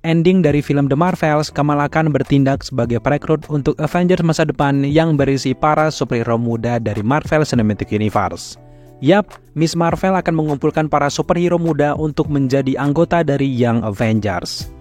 ending dari film The Marvels, Kamala Khan bertindak sebagai perekrut untuk Avengers masa depan yang berisi para superhero muda dari Marvel Cinematic Universe. Yap, Miss Marvel akan mengumpulkan para superhero muda untuk menjadi anggota dari Young Avengers.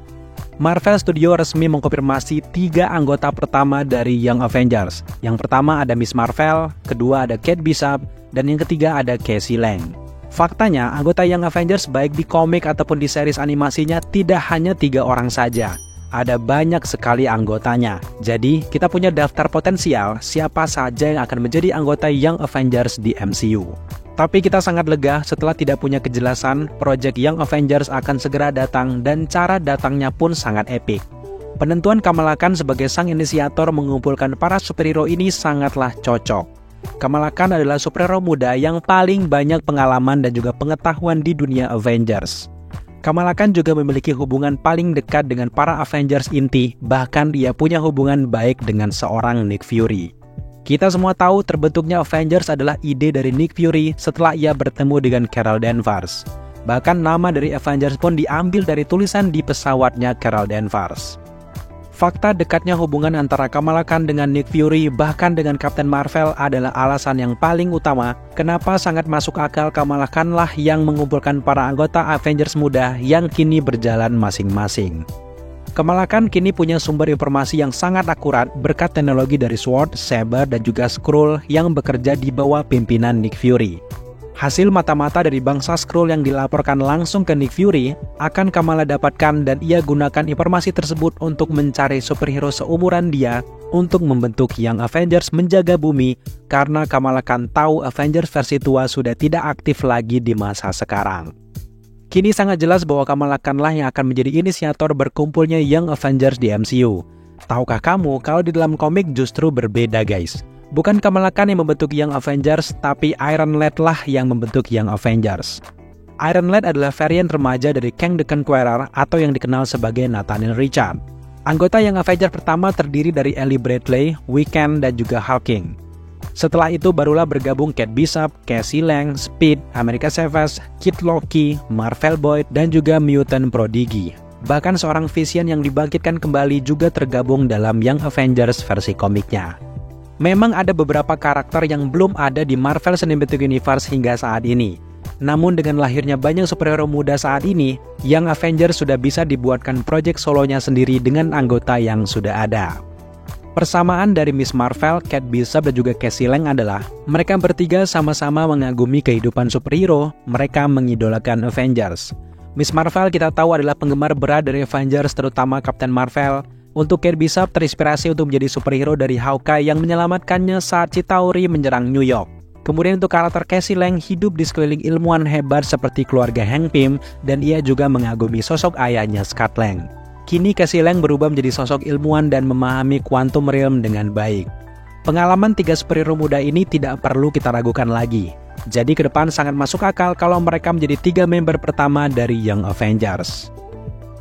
Marvel Studio resmi mengkonfirmasi 3 anggota pertama dari Young Avengers. Yang pertama ada Miss Marvel, kedua ada Kate Bishop, dan yang ketiga ada Cassie Lang. Faktanya, anggota Young Avengers baik di komik ataupun di series animasinya tidak hanya 3 orang saja. Ada banyak sekali anggotanya. Jadi, kita punya daftar potensial siapa saja yang akan menjadi anggota Young Avengers di MCU. Tapi kita sangat lega setelah tidak punya kejelasan, proyek Young Avengers akan segera datang dan cara datangnya pun sangat epik. Penentuan Kamala Khan sebagai sang inisiator mengumpulkan para superhero ini sangatlah cocok. Kamala Khan adalah superhero muda yang paling banyak pengalaman dan juga pengetahuan di dunia Avengers. Kamala Khan juga memiliki hubungan paling dekat dengan para Avengers inti, bahkan dia punya hubungan baik dengan seorang Nick Fury. Kita semua tahu terbentuknya Avengers adalah ide dari Nick Fury setelah ia bertemu dengan Carol Danvers. Bahkan nama dari Avengers pun diambil dari tulisan di pesawatnya Carol Danvers. Fakta dekatnya hubungan antara Kamala Khan dengan Nick Fury bahkan dengan Captain Marvel adalah alasan yang paling utama kenapa sangat masuk akal Kamala Khan lah yang mengumpulkan para anggota Avengers muda yang kini berjalan masing-masing. Kamala Khan kini punya sumber informasi yang sangat akurat berkat teknologi dari Sword, Saber, dan juga Skrull yang bekerja di bawah pimpinan Nick Fury. Hasil mata-mata dari bangsa Skrull yang dilaporkan langsung ke Nick Fury akan Kamala dapatkan dan ia gunakan informasi tersebut untuk mencari superhero seumuran dia untuk membentuk Young Avengers menjaga bumi karena Kamala Khan tahu Avengers versi tua sudah tidak aktif lagi di masa sekarang. Kini sangat jelas bahwa Kamala Khan lah yang akan menjadi inisiator berkumpulnya Young Avengers di MCU. Tahukah kamu kalau di dalam komik justru berbeda guys? Bukan Kamala Khan yang membentuk Young Avengers, tapi Iron Lad lah yang membentuk Young Avengers. Iron Lad adalah varian remaja dari Kang the Conqueror atau yang dikenal sebagai Nathaniel Richard. Anggota Young Avengers pertama terdiri dari Ellie Bradley, Wiccan, dan juga Hawking. Setelah itu barulah bergabung Kate Bishop, Cassie Lang, Speed, America Chavez, Kid Loki, Marvel Boy, dan juga Mutant Prodigy. Bahkan seorang Vision yang dibangkitkan kembali juga tergabung dalam Young Avengers versi komiknya. Memang ada beberapa karakter yang belum ada di Marvel Cinematic Universe hingga saat ini. Namun dengan lahirnya banyak superhero muda saat ini, Young Avengers sudah bisa dibuatkan proyek solonya sendiri dengan anggota yang sudah ada. Persamaan dari Miss Marvel, Kate Bishop, dan juga Cassie Lang adalah mereka bertiga sama-sama mengagumi kehidupan superhero, mereka mengidolakan Avengers. Miss Marvel kita tahu adalah penggemar berat dari Avengers terutama Captain Marvel. Untuk Kate Bishop terinspirasi untuk menjadi superhero dari Hawkeye yang menyelamatkannya saat Chitauri menyerang New York. Kemudian untuk karakter Cassie Lang hidup di sekeliling ilmuwan hebat seperti keluarga Hank Pym dan ia juga mengagumi sosok ayahnya Scott Lang. Kini Cassie Lang berubah menjadi sosok ilmuwan dan memahami quantum realm dengan baik. Pengalaman 3 superhero muda ini tidak perlu kita ragukan lagi. Jadi ke depan sangat masuk akal kalau mereka menjadi 3 member pertama dari Young Avengers.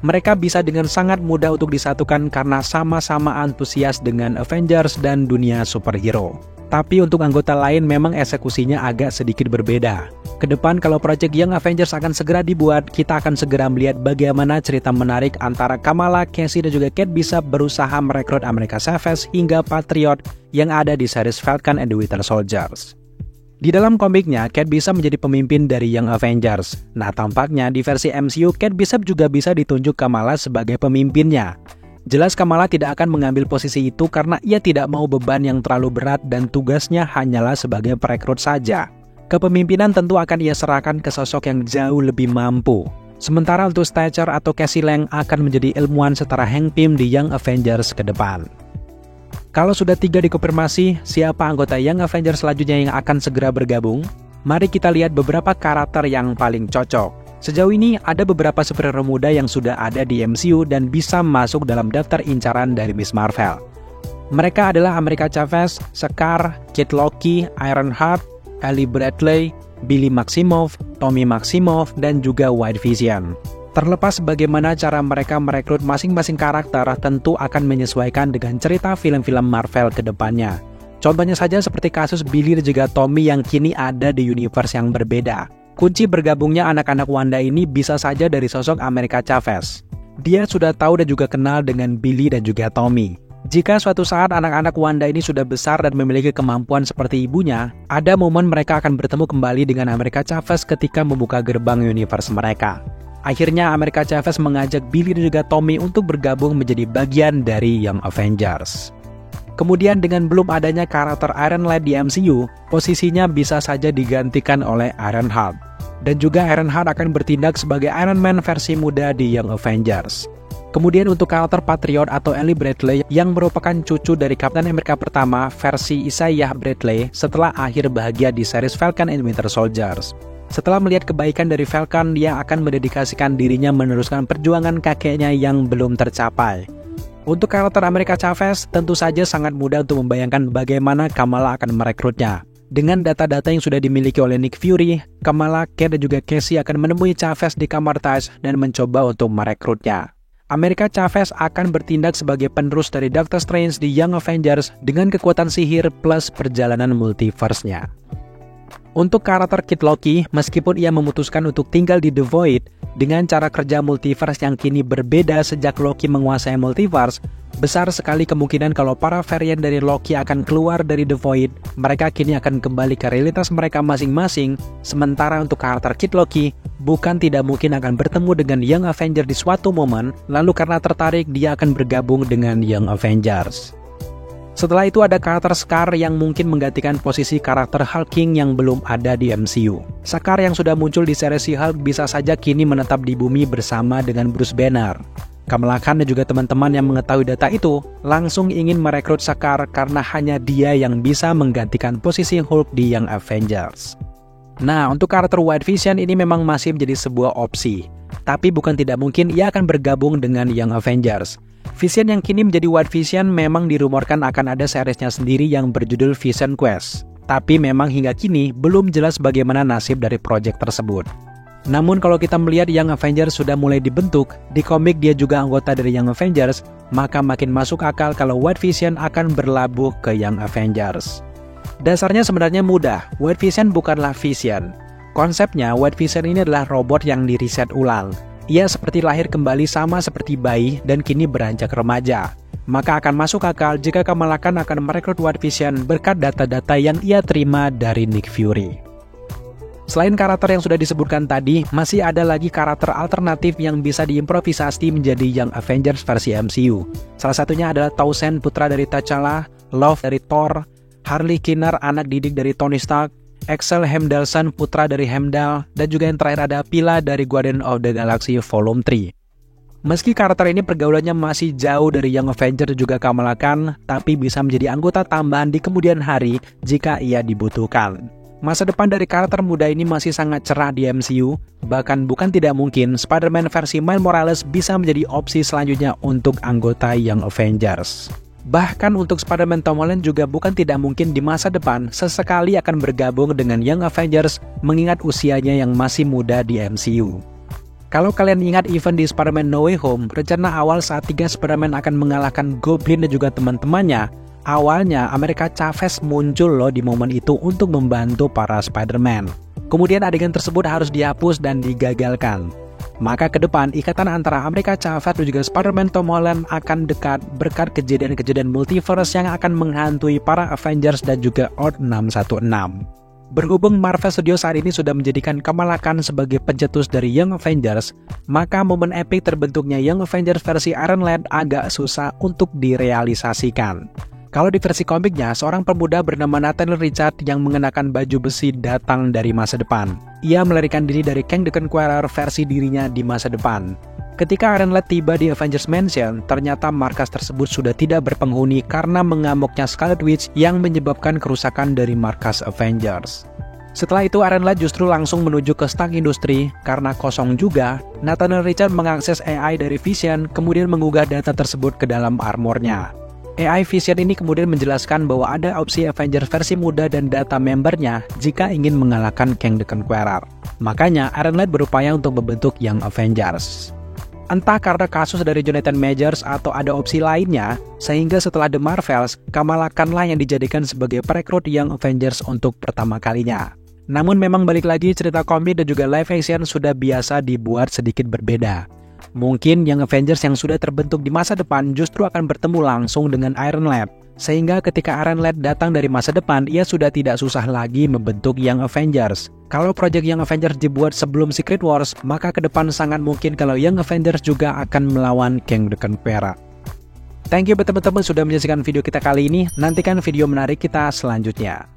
Mereka bisa dengan sangat mudah untuk disatukan karena sama-sama antusias dengan Avengers dan dunia superhero. Tapi untuk anggota lain memang eksekusinya agak sedikit berbeda. Kedepan kalau proyek Young Avengers akan segera dibuat, kita akan segera melihat bagaimana cerita menarik antara Kamala, Cassie, dan juga Kate Bishop berusaha merekrut America Chavez hingga Patriot yang ada di series Falcon and the Winter Soldiers. Di dalam komiknya, Kate Bishop menjadi pemimpin dari Young Avengers. Nah, tampaknya di versi MCU, Kate Bishop juga bisa ditunjuk Kamala sebagai pemimpinnya. Jelas Kamala tidak akan mengambil posisi itu karena ia tidak mau beban yang terlalu berat dan tugasnya hanyalah sebagai perekrut saja. Kepemimpinan tentu akan ia serahkan ke sosok yang jauh lebih mampu. Sementara untuk Stature atau Cassie Lang akan menjadi ilmuwan setara Hank Pym di Young Avengers ke depan. Kalau sudah 3 dikonfirmasi, siapa anggota Young Avengers selanjutnya yang akan segera bergabung? Mari kita lihat beberapa karakter yang paling cocok. Sejauh ini ada beberapa superhero muda yang sudah ada di MCU dan bisa masuk dalam daftar incaran dari Miss Marvel. Mereka adalah America Chavez, Sakaar, Kid Loki, Ironheart, Ellie Bradley, Billy Maximoff, Tommy Maximoff, dan juga White Vision. Terlepas bagaimana cara mereka merekrut masing-masing karakter tentu akan menyesuaikan dengan cerita film-film Marvel ke depannya. Contohnya saja seperti kasus Billy dan juga Tommy yang kini ada di universe yang berbeda. Kunci bergabungnya anak-anak Wanda ini bisa saja dari sosok America Chavez. Dia sudah tahu dan juga kenal dengan Billy dan juga Tommy. Jika suatu saat anak-anak Wanda ini sudah besar dan memiliki kemampuan seperti ibunya, ada momen mereka akan bertemu kembali dengan America Chavez ketika membuka gerbang universe mereka. Akhirnya America Chavez mengajak Billy dan juga Tommy untuk bergabung menjadi bagian dari Young Avengers. Kemudian dengan belum adanya karakter Iron Lad di MCU, posisinya bisa saja digantikan oleh Ironheart. Dan juga Ironheart akan bertindak sebagai Iron Man versi muda di Young Avengers. Kemudian untuk karakter Patriot atau Ellie Bradley yang merupakan cucu dari Kapten Amerika pertama versi Isaiah Bradley setelah akhir bahagia di series Falcon and Winter Soldier. Setelah melihat kebaikan dari Falcon, dia akan mendedikasikan dirinya meneruskan perjuangan kakeknya yang belum tercapai. Untuk karakter America Chavez, tentu saja sangat mudah untuk membayangkan bagaimana Kamala akan merekrutnya. Dengan data-data yang sudah dimiliki oleh Nick Fury, Kamala, Kate dan juga Casey akan menemui Chavez di kamar Taj dan mencoba untuk merekrutnya. America Chavez akan bertindak sebagai penerus dari Doctor Strange di Young Avengers dengan kekuatan sihir plus perjalanan multiverse-nya. Untuk karakter Kid Loki, meskipun ia memutuskan untuk tinggal di The Void, dengan cara kerja multiverse yang kini berbeda sejak Loki menguasai multiverse, besar sekali kemungkinan kalau para varian dari Loki akan keluar dari The Void, mereka kini akan kembali ke realitas mereka masing-masing, sementara untuk karakter Kid Loki, bukan tidak mungkin akan bertemu dengan Young Avengers di suatu momen, lalu karena tertarik dia akan bergabung dengan Young Avengers. Setelah itu ada karakter Scar yang mungkin menggantikan posisi karakter Hulking yang belum ada di MCU. Scar yang sudah muncul di seri She-Hulk bisa saja kini menetap di bumi bersama dengan Bruce Banner. Kamala Khan dan juga teman-teman yang mengetahui data itu langsung ingin merekrut Scar karena hanya dia yang bisa menggantikan posisi Hulk di Young Avengers. Nah, untuk karakter White Vision ini memang masih menjadi sebuah opsi. Tapi bukan tidak mungkin ia akan bergabung dengan Young Avengers. Vision yang kini menjadi White Vision memang dirumorkan akan ada seriesnya sendiri yang berjudul Vision Quest. Tapi memang hingga kini belum jelas bagaimana nasib dari proyek tersebut. Namun kalau kita melihat Young Avengers sudah mulai dibentuk, di komik dia juga anggota dari Young Avengers, maka makin masuk akal kalau White Vision akan berlabuh ke Young Avengers. Dasarnya sebenarnya mudah, White Vision bukanlah Vision. Konsepnya, White Vision ini adalah robot yang diriset ulang. Ia seperti lahir kembali sama seperti bayi dan kini beranjak remaja. Maka akan masuk akal jika Kamala Khan akan merekrut White Vision berkat data-data yang ia terima dari Nick Fury. Selain karakter yang sudah disebutkan tadi, masih ada lagi karakter alternatif yang bisa diimprovisasi menjadi Young Avengers versi MCU. Salah satunya adalah Townsend, putra dari T'Challa, Love dari Thor, Harley Kinner, anak didik dari Tony Stark, Axel Hemdelson, putra dari Hemdall, dan juga yang terakhir ada Pila dari Guardians of the Galaxy Volume 3. Meski karakter ini pergaulannya masih jauh dari Young Avengers dan juga Kamala Khan, tapi bisa menjadi anggota tambahan di kemudian hari jika ia dibutuhkan. Masa depan dari karakter muda ini masih sangat cerah di MCU, bahkan bukan tidak mungkin Spider-Man versi Miles Morales bisa menjadi opsi selanjutnya untuk anggota Young Avengers. Bahkan untuk Spider-Man Tom Holland juga bukan tidak mungkin di masa depan sesekali akan bergabung dengan Young Avengers mengingat usianya yang masih muda di MCU. Kalau kalian ingat event di Spider-Man No Way Home, rencana awal saat 3 Spider-Man akan mengalahkan Goblin dan juga teman-temannya, awalnya America Chavez muncul loh di momen itu untuk membantu para Spider-Man. Kemudian adegan tersebut harus dihapus dan digagalkan. Maka ke depan, ikatan antara America Chavez dan juga Spider-Man Tom Holland akan dekat berkat kejadian-kejadian multiverse yang akan menghantui para Avengers dan juga Earth 616. Berhubung Marvel Studios saat ini sudah menjadikan Kamala Khan sebagai pencetus dari Young Avengers, maka momen epic terbentuknya Young Avengers versi Iron Lad agak susah untuk direalisasikan. Kalau di versi komiknya, seorang pemuda bernama Nathaniel Richard yang mengenakan baju besi datang dari masa depan. Ia melarikan diri dari Kang the Conqueror versi dirinya di masa depan. Ketika Iron Lad tiba di Avengers Mansion, ternyata markas tersebut sudah tidak berpenghuni karena mengamuknya Scarlet Witch yang menyebabkan kerusakan dari markas Avengers. Setelah itu Iron Lad justru langsung menuju ke Stark Industries karena kosong juga. Nathaniel Richard mengakses AI dari Vision, kemudian menggugah data tersebut ke dalam armornya. AI Vision ini kemudian menjelaskan bahwa ada opsi Avengers versi muda dan data membernya jika ingin mengalahkan Kang the Conqueror. Makanya Iron Lad berupaya untuk membentuk Young Avengers. Entah karena kasus dari Jonathan Majors atau ada opsi lainnya, sehingga setelah The Marvels, Kamala Khan lah yang dijadikan sebagai perekrut Young Avengers untuk pertama kalinya. Namun memang balik lagi cerita komik dan juga live action sudah biasa dibuat sedikit berbeda. Mungkin Young Avengers yang sudah terbentuk di masa depan justru akan bertemu langsung dengan Iron Lad. Sehingga ketika Iron Lad datang dari masa depan, ia sudah tidak susah lagi membentuk Young Avengers. Kalau proyek Young Avengers dibuat sebelum Secret Wars, maka ke depan sangat mungkin kalau Young Avengers juga akan melawan Geng The Conqueror. Thank you buat teman-teman sudah menyaksikan video kita kali ini. Nantikan video menarik kita selanjutnya.